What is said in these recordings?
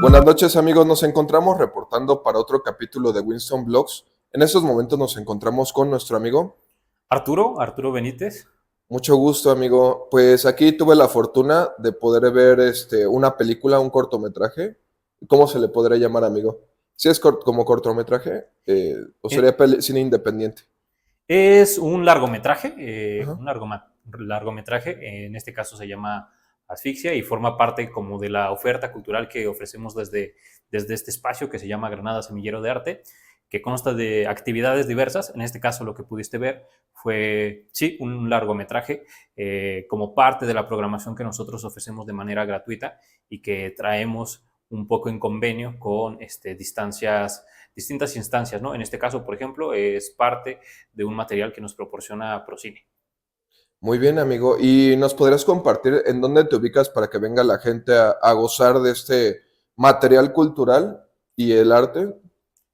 Buenas noches amigos, nos encontramos reportando para otro capítulo de Winston Blogs. En estos momentos nos encontramos con nuestro amigo. Arturo Benítez. Mucho gusto amigo, pues aquí tuve la fortuna de poder ver una película, un cortometraje. ¿Cómo se le podría llamar amigo? Si es como cortometraje o Eh, sería cine independiente. Es un largometraje, Ajá. largometraje, en este caso se llama Asfixia y forma parte como de la oferta cultural que ofrecemos desde este espacio que se llama Granada Semillero de Arte, que consta de actividades diversas. En este caso lo que pudiste ver fue, sí, un largometraje como parte de la programación que nosotros ofrecemos de manera gratuita y que traemos un poco en convenio con distintas instancias, ¿no? En este caso, por ejemplo, es parte de un material que nos proporciona Procine. Muy bien amigo, ¿y nos podrías compartir en dónde te ubicas para que venga la gente a gozar de este material cultural y el arte?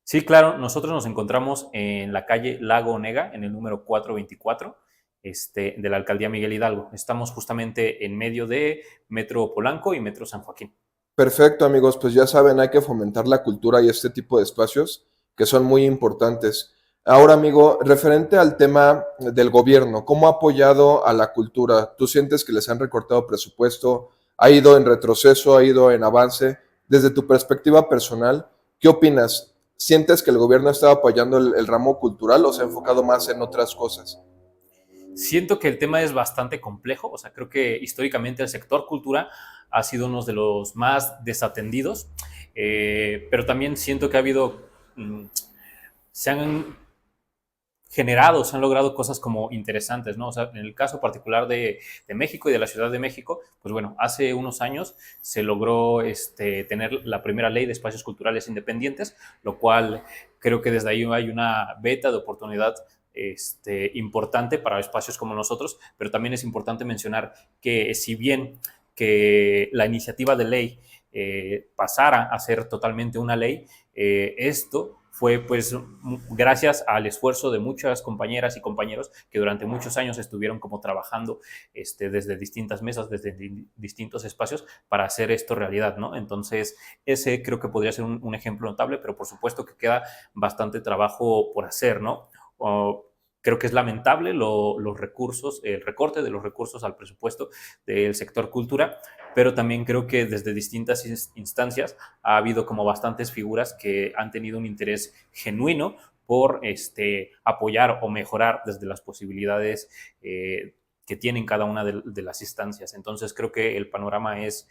Sí, claro, nosotros nos encontramos en la calle Lago Onega, en el número 424 de la alcaldía Miguel Hidalgo. Estamos justamente en medio de Metro Polanco y Metro San Joaquín. Perfecto, amigos, pues ya saben, hay que fomentar la cultura y este tipo de espacios que son muy importantes. Ahora, amigo, referente al tema del gobierno, ¿cómo ha apoyado a la cultura? ¿Tú sientes que les han recortado presupuesto? ¿Ha ido en retroceso? ¿Ha ido en avance? Desde tu perspectiva personal, ¿qué opinas? ¿Sientes que el gobierno ha estado apoyando el ramo cultural o se ha enfocado más en otras cosas? Siento que el tema es bastante complejo, o sea, creo que históricamente el sector cultura ha sido uno de los más desatendidos, pero también siento que ha habido, se han generado, se han logrado cosas como interesantes, ¿no? O sea, en el caso particular de México y de la Ciudad de México, pues bueno, hace unos años se logró tener la primera ley de espacios culturales independientes, lo cual creo que desde ahí hay una beta de oportunidad importante para espacios como nosotros, pero también es importante mencionar que si bien que la iniciativa de ley pasara a ser totalmente una ley, esto fue pues gracias al esfuerzo de muchas compañeras y compañeros que durante muchos años estuvieron como trabajando desde distintas mesas, desde distintos espacios para hacer esto realidad, ¿no? Entonces, ese creo que podría ser un ejemplo notable, pero por supuesto que queda bastante trabajo por hacer, ¿no? O, creo que es lamentable los recursos, el recorte de los recursos al presupuesto del sector cultura, pero también creo que desde distintas instancias ha habido como bastantes figuras que han tenido un interés genuino por apoyar o mejorar desde las posibilidades que tienen cada una de las instancias. Entonces creo que el panorama es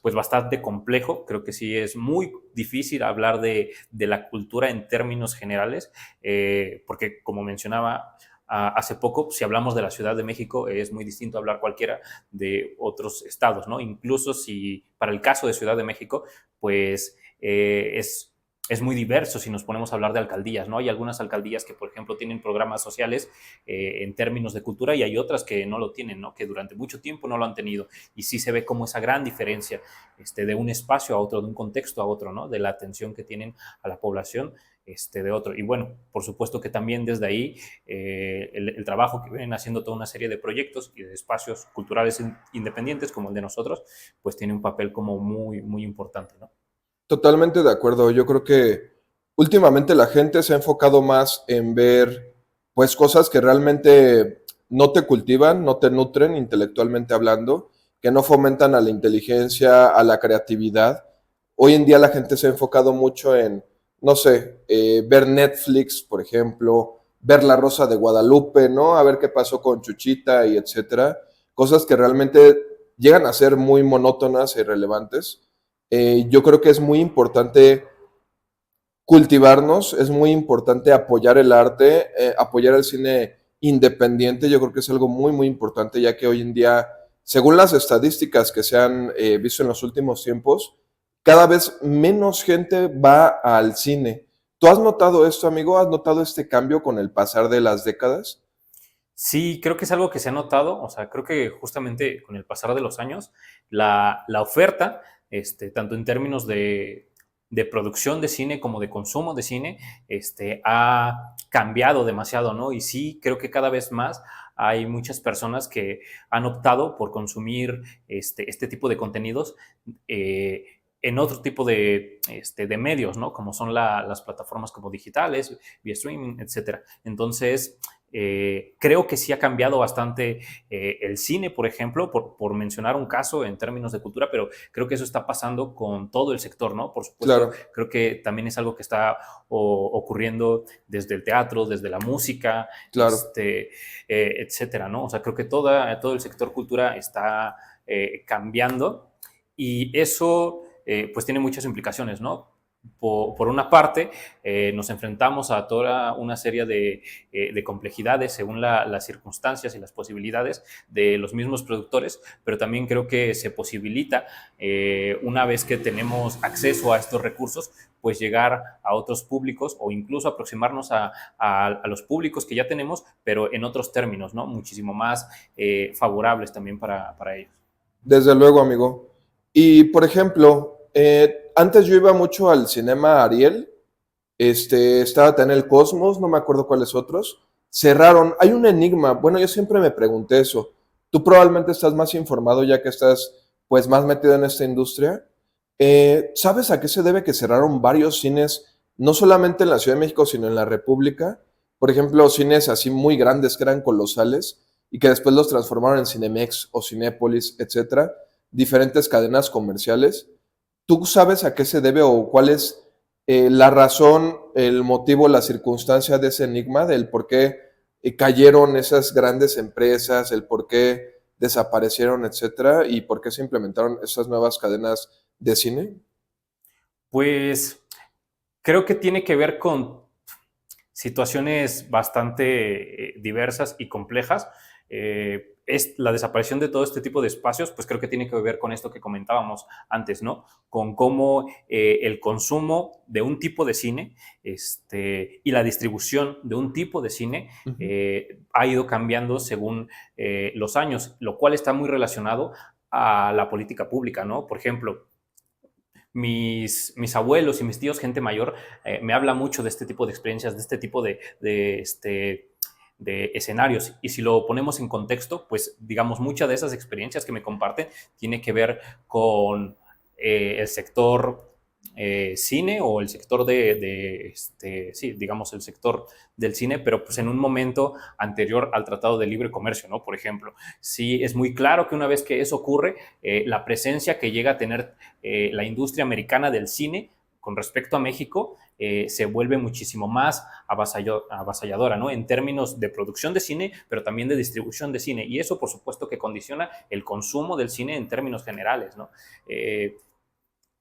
pues bastante complejo. Creo que sí es muy difícil hablar de la cultura en términos generales, porque como mencionaba hace poco, si hablamos de la Ciudad de México, es muy distinto hablar cualquiera de otros estados, ¿no? Incluso si para el caso de Ciudad de México, pues es muy diverso si nos ponemos a hablar de alcaldías, ¿no? Hay algunas alcaldías que, por ejemplo, tienen programas sociales en términos de cultura y hay otras que no lo tienen, ¿no? Que durante mucho tiempo no lo han tenido. Y sí se ve como esa gran diferencia de un espacio a otro, de un contexto a otro, ¿no? De la atención que tienen a la población de otro. Y bueno, por supuesto que también desde ahí el trabajo que vienen haciendo toda una serie de proyectos y de espacios culturales independientes como el de nosotros, pues tiene un papel como muy, muy importante, ¿no? Totalmente de acuerdo. Yo creo que últimamente la gente se ha enfocado más en ver pues cosas que realmente no te cultivan, no te nutren intelectualmente hablando, que no fomentan a la inteligencia, a la creatividad. Hoy en día la gente se ha enfocado mucho en, no sé, ver Netflix, por ejemplo, ver La Rosa de Guadalupe, ¿no? A ver qué pasó con Chuchita y etcétera. Cosas que realmente llegan a ser muy monótonas e irrelevantes. Yo creo que es muy importante cultivarnos, es muy importante apoyar el arte, apoyar el cine independiente, yo creo que es algo muy, muy importante, ya que hoy en día, según las estadísticas que se han visto en los últimos tiempos, cada vez menos gente va al cine. ¿Tú has notado esto, amigo? ¿Has notado este cambio con el pasar de las décadas? Sí, creo que es algo que se ha notado, o sea, creo que justamente con el pasar de los años, la oferta, tanto en términos de producción de cine como de consumo de cine, ha cambiado demasiado, ¿no? Y sí, creo que cada vez más hay muchas personas que han optado por consumir este tipo de contenidos en otro tipo de medios, ¿no? Como son las plataformas como digitales, vía streaming, etcétera. Entonces, creo que sí ha cambiado bastante el cine, por ejemplo, por mencionar un caso en términos de cultura, pero creo que eso está pasando con todo el sector, ¿no? Por supuesto, Claro, creo que también es algo que está ocurriendo desde el teatro, desde la música, claro. etcétera, ¿no? O sea, creo que todo el sector cultura está cambiando y eso pues tiene muchas implicaciones, ¿no? Por una parte, nos enfrentamos a toda una serie de complejidades según las circunstancias y las posibilidades de los mismos productores, pero también creo que se posibilita, una vez que tenemos acceso a estos recursos, pues llegar a otros públicos o incluso aproximarnos a los públicos que ya tenemos, pero en otros términos, ¿no? Muchísimo más favorables también para ellos. Desde luego, amigo. Y, por ejemplo, antes yo iba mucho al cinema Ariel, estaba también el Cosmos, no me acuerdo cuáles otros. Cerraron. Hay un enigma. Bueno, yo siempre me pregunté eso. Tú probablemente estás más informado ya que estás, pues, más metido en esta industria. ¿Sabes a qué se debe que cerraron varios cines, no solamente en la Ciudad de México, sino en la República? Por ejemplo, cines así muy grandes que eran colosales y que después los transformaron en Cinemex o Cinépolis, etcétera, diferentes cadenas comerciales. ¿Tú sabes a qué se debe o cuál es la razón, el motivo, la circunstancia de ese enigma, del por qué cayeron esas grandes empresas, el por qué desaparecieron, etcétera, y por qué se implementaron esas nuevas cadenas de cine? Pues creo que tiene que ver con situaciones bastante diversas y complejas. Es la desaparición de todo este tipo de espacios, pues creo que tiene que ver con esto que comentábamos antes, ¿no? Con cómo el consumo de un tipo de cine y la distribución de un tipo de cine Uh -huh. ha ido cambiando según los años, lo cual está muy relacionado a la política pública, ¿no? Por ejemplo, mis abuelos y mis tíos, gente mayor, me habla mucho de este tipo de experiencias, de este tipo de escenarios. Y si lo ponemos en contexto, pues digamos, muchas de esas experiencias que me comparten tiene que ver con el sector cine o el sector sí, digamos, el sector del cine, pero pues en un momento anterior al Tratado de Libre Comercio, ¿no? Por ejemplo, sí es muy claro que una vez que eso ocurre, la presencia que llega a tener la industria americana del cine con respecto a México se vuelve muchísimo más avasalladora, ¿no? En términos de producción de cine, pero también de distribución de cine. Y eso, por supuesto, que condiciona el consumo del cine en términos generales, ¿no?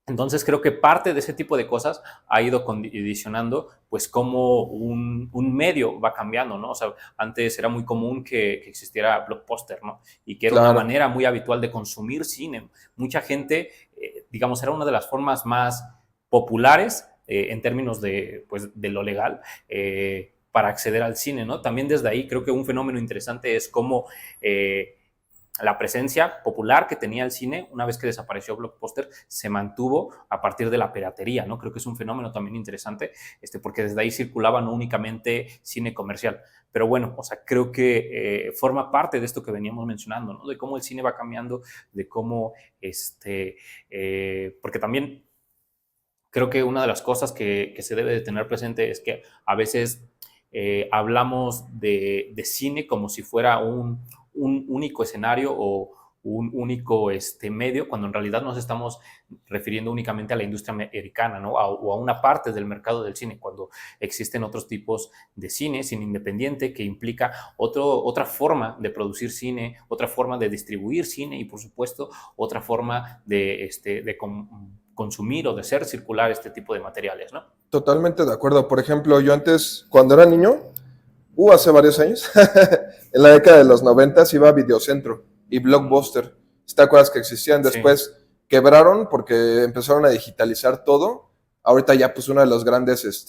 Entonces creo que parte de ese tipo de cosas ha ido condicionando pues cómo un medio va cambiando, ¿no? O sea, antes era muy común que existiera Blockbuster, ¿no? Y que era una Claro, manera muy habitual de consumir cine. Mucha gente, digamos, era una de las formas más populares en términos pues, de lo legal para acceder al cine, ¿no? También desde ahí creo que un fenómeno interesante es cómo la presencia popular que tenía el cine, una vez que desapareció Blockbuster, se mantuvo a partir de la piratería, ¿no? Creo que es un fenómeno también interesante, porque desde ahí circulaba no únicamente cine comercial. Pero bueno, o sea, creo que forma parte de esto que veníamos mencionando, ¿no? De cómo el cine va cambiando, de cómo, porque también creo que una de las cosas que se debe de tener presente es que a veces hablamos de cine como si fuera un único escenario o un único medio, cuando en realidad nos estamos refiriendo únicamente a la industria americana, ¿no? O a una parte del mercado del cine, cuando existen otros tipos de cine independiente, que implica otra forma de producir cine, otra forma de distribuir cine y, por supuesto, otra forma de consumir o de hacer circular este tipo de materiales, ¿no? totalmente de acuerdo. Por ejemplo, yo antes, cuando era niño, hace varios años, en la década de los 90 iba a Videocentro y Blockbuster. ¿Te acuerdas que existían? Sí, Después quebraron porque empezaron a digitalizar todo. Ahorita ya pues una de las grandes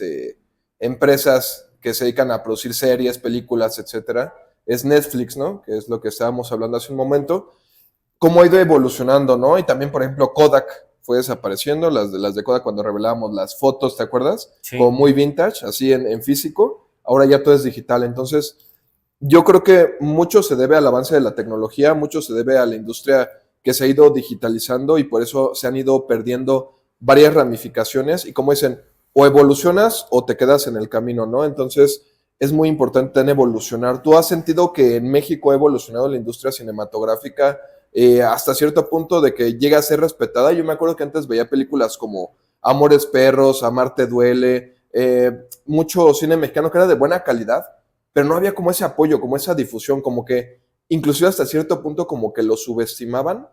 empresas que se dedican a producir series, películas, etcétera, es Netflix, ¿no? Que es lo que estábamos hablando hace un momento. Cómo ha ido evolucionando, ¿no? Y también, por ejemplo, Kodak fue desapareciendo, las de Kodak cuando revelábamos las fotos, ¿te acuerdas? Como sí. muy vintage, así en físico. Ahora ya todo es digital. Entonces, yo creo que mucho se debe al avance de la tecnología, mucho se debe a la industria que se ha ido digitalizando y por eso se han ido perdiendo varias ramificaciones y como dicen, o evolucionas o te quedas en el camino, ¿no? Entonces es muy importante en evolucionar. ¿Tú has sentido que en México ha evolucionado la industria cinematográfica hasta cierto punto de que llega a ser respetada? Yo me acuerdo que antes veía películas como Amores Perros, Amarte Duele, mucho cine mexicano que era de buena calidad, pero no había como ese apoyo, como esa difusión, como que inclusive hasta cierto punto como que lo subestimaban,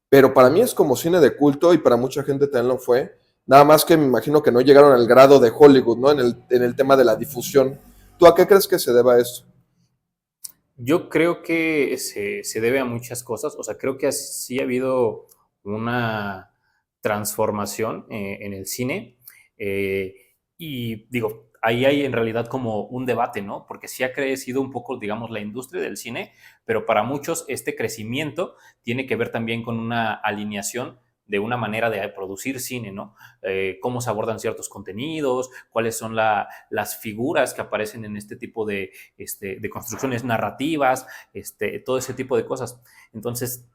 pero para mí es como cine de culto y para mucha gente también lo fue. Nada más que me imagino que no llegaron al grado de Hollywood, ¿no? En el tema de la difusión. ¿Tú a qué crees que se deba esto? Yo creo que se debe a muchas cosas, o sea, creo que sí ha habido una transformación en el cine y digo, ahí hay en realidad como un debate, ¿no? Porque sí ha crecido un poco, digamos, la industria del cine, pero para muchos este crecimiento tiene que ver también con una alineación de una manera de producir cine, ¿no? Cómo se abordan ciertos contenidos, cuáles son las figuras que aparecen en este tipo de construcciones narrativas, todo ese tipo de cosas. Entonces,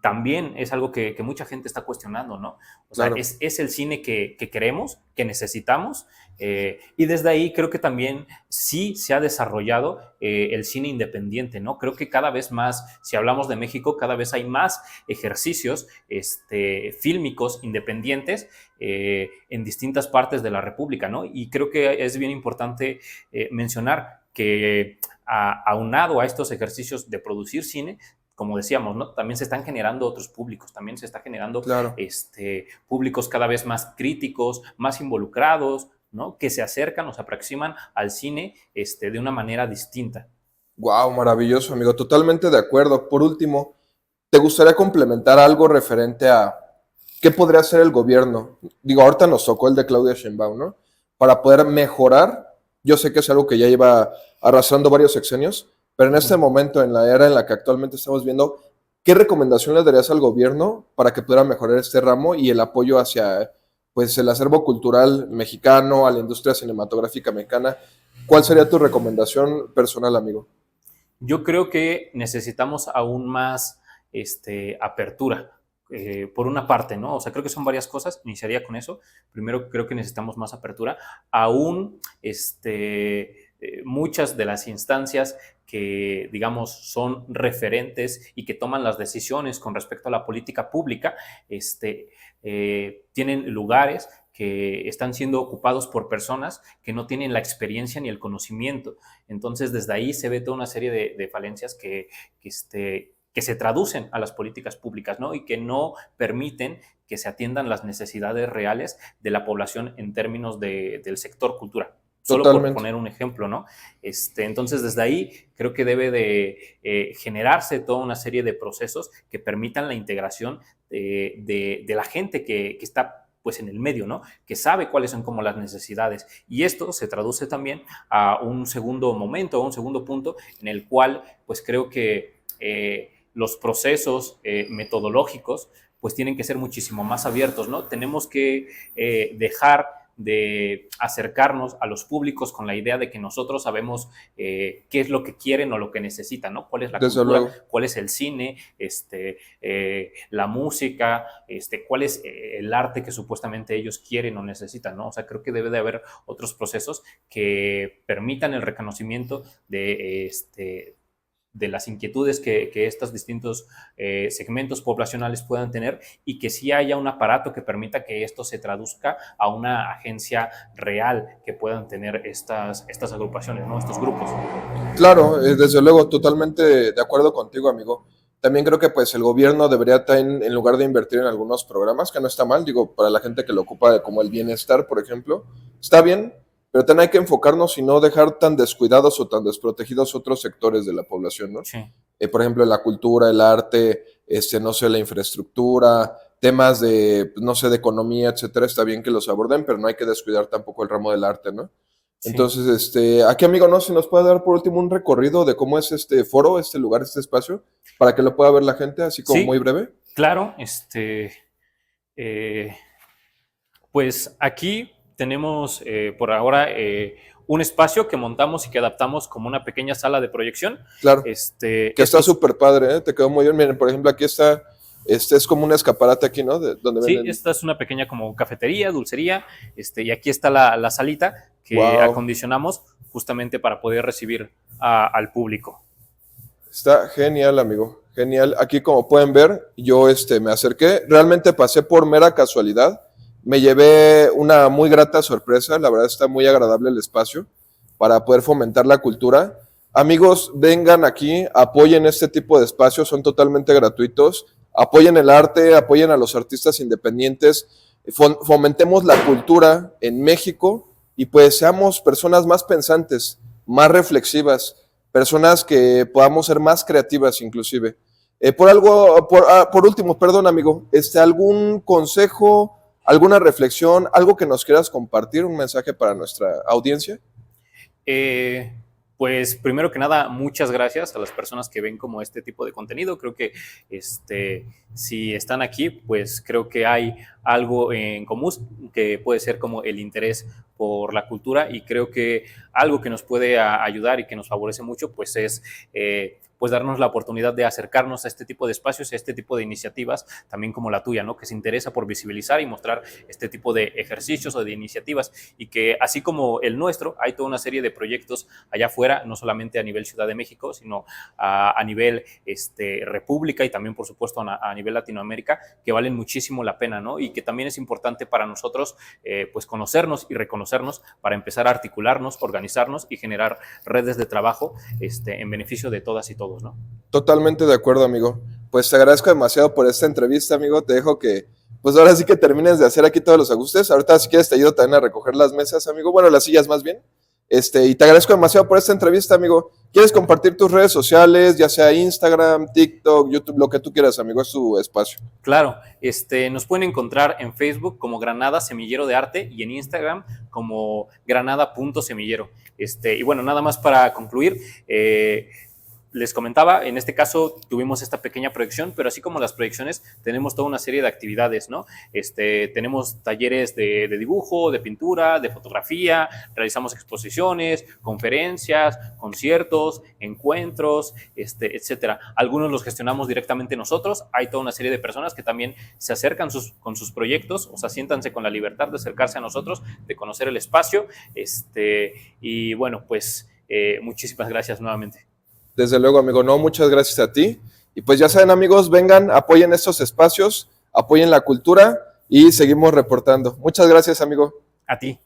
también es algo que mucha gente está cuestionando, ¿no? O sea, Claro, es el cine que queremos, que necesitamos, y desde ahí creo que también sí se ha desarrollado el cine independiente, ¿no? Creo que cada vez más, si hablamos de México, cada vez hay más ejercicios fílmicos independientes en distintas partes de la República, ¿no? Y creo que es bien importante mencionar que aunado a estos ejercicios de producir cine, como decíamos, ¿no? También se están generando otros públicos, también se está generando claro. públicos cada vez más críticos, más involucrados, ¿no? Que se acercan o se aproximan al cine de una manera distinta. Wow, maravilloso, amigo. Totalmente de acuerdo. Por último, ¿te gustaría complementar algo referente a qué podría hacer el gobierno? Digo, ahorita nos tocó el de Claudia Sheinbaum, ¿no? Para poder mejorar. Yo sé que es algo que ya iba arrastrando varios sexenios, pero en este Uh-huh. momento, en la era en la que actualmente estamos viendo, ¿qué recomendación le darías al gobierno para que pudiera mejorar este ramo y el apoyo hacia, pues, el acervo cultural mexicano, a la industria cinematográfica mexicana? ¿Cuál sería tu recomendación personal, amigo? Yo creo que necesitamos aún más apertura. Por una parte, ¿no? O sea, creo que son varias cosas. Iniciaría con eso. Primero, creo que necesitamos más apertura. Aún muchas de las instancias que, digamos, son referentes y que toman las decisiones con respecto a la política pública, tienen lugares que están siendo ocupados por personas que no tienen la experiencia ni el conocimiento. Entonces, desde ahí se ve toda una serie de falencias que se traducen a las políticas públicas, ¿no? Y que no permiten que se atiendan las necesidades reales de la población en términos del sector cultura. Solo por Totalmente. poner un ejemplo, ¿no? Entonces, desde ahí creo que debe de generarse toda una serie de procesos que permitan la integración de la gente que está pues en el medio, ¿no? Que sabe cuáles son como las necesidades. Y esto se traduce también a un segundo momento, a un segundo punto en el cual pues creo que los procesos metodológicos pues tienen que ser muchísimo más abiertos, ¿no? Tenemos que dejar de acercarnos a los públicos con la idea de que nosotros sabemos qué es lo que quieren o lo que necesitan, ¿no? Cuál es la Desde cultura, luego. cuál es el cine, la música, cuál es el arte que supuestamente ellos quieren o necesitan, ¿no? O sea, creo que debe de haber otros procesos que permitan el reconocimiento de las inquietudes que estos distintos segmentos poblacionales puedan tener y que sí haya un aparato que permita que esto se traduzca a una agencia real que puedan tener estas agrupaciones, ¿no? Estos grupos. Claro, desde luego, totalmente de acuerdo contigo, amigo. También creo que pues el gobierno debería en lugar de invertir en algunos programas, que no está mal, digo, para la gente que lo ocupa como el bienestar, por ejemplo, está bien, pero también hay que enfocarnos y no dejar tan descuidados o tan desprotegidos otros sectores de la población, ¿no? Sí. Por ejemplo, la cultura, el arte, no sé, la infraestructura, temas de, pues, no sé, de economía, etcétera, está bien que los aborden, pero no hay que descuidar tampoco el ramo del arte, ¿no? Sí. Entonces, aquí, amigo, no sé si nos puede dar por último un recorrido de cómo es este foro, este lugar, este espacio, para que lo pueda ver la gente, así como muy Sí, breve. claro. Eh, Pues aquí tenemos por ahora un espacio que montamos y que adaptamos como una pequeña sala de proyección. Claro, que está Estos, súper padre, ¿eh? Te quedó muy bien. Miren, por ejemplo, aquí está Es como un escaparate aquí, ¿no? Donde Sí, venden. esta es una pequeña como cafetería, dulcería, y aquí está la salita que Wow. acondicionamos justamente para poder recibir al público. Está genial, amigo. Genial. Aquí, como pueden ver, yo me acerqué. Realmente pasé por mera casualidad. Me llevé una muy grata sorpresa. La verdad está muy agradable el espacio para poder fomentar la cultura. Amigos, vengan aquí, apoyen este tipo de espacios, son totalmente gratuitos. Apoyen el arte, apoyen a los artistas independientes. Fomentemos la cultura en México y pues seamos personas más pensantes, más reflexivas, personas que podamos ser más creativas inclusive. Por último, perdón amigo, ¿algún consejo, alguna reflexión, algo que nos quieras compartir, un mensaje para nuestra audiencia? Eh, pues primero que nada, muchas gracias a las personas que ven como este tipo de contenido. Creo que si están aquí, pues creo que hay algo en común que puede ser como el interés por la cultura, y creo que algo que nos puede ayudar y que nos favorece mucho pues es pues darnos la oportunidad de acercarnos a este tipo de espacios, a este tipo de iniciativas, también como la tuya, ¿no? Que se interesa por visibilizar y mostrar este tipo de ejercicios o de iniciativas, y que así como el nuestro, hay toda una serie de proyectos allá afuera, no solamente a nivel Ciudad de México, sino a nivel República, y también por supuesto a nivel Latinoamérica, que valen muchísimo la pena, ¿no? Y que también es importante para nosotros pues conocernos y reconocernos para empezar a articularnos, organizarnos y generar redes de trabajo en beneficio de todas y todos, ¿no? Totalmente de acuerdo, amigo. Pues te agradezco demasiado por esta entrevista, amigo. Te dejo que, pues ahora sí que termines de hacer aquí todos los ajustes. Ahorita si quieres te ayudo también a recoger las mesas, amigo. Bueno, las sillas más bien. Y te agradezco demasiado por esta entrevista, amigo. ¿Quieres compartir tus redes sociales, ya sea Instagram, TikTok, YouTube, lo que tú quieras, amigo? Es tu espacio. Claro, nos pueden encontrar en Facebook como Granada Semillero de Arte y en Instagram como granada.semillero. Y bueno, nada más para concluir, les comentaba, en este caso tuvimos esta pequeña proyección, pero así como las proyecciones, tenemos toda una serie de actividades, ¿no? Tenemos talleres de dibujo, de pintura, de fotografía, realizamos exposiciones, conferencias, conciertos, encuentros, etcétera. Algunos los gestionamos directamente nosotros. Hay toda una serie de personas que también se acercan con sus proyectos, o sea, siéntanse con la libertad de acercarse a nosotros, de conocer el espacio, y bueno, pues muchísimas gracias nuevamente. Desde luego, amigo. No, muchas gracias a ti. Y pues ya saben, amigos, vengan, apoyen estos espacios, apoyen la cultura y seguimos reportando. Muchas gracias, amigo. A ti.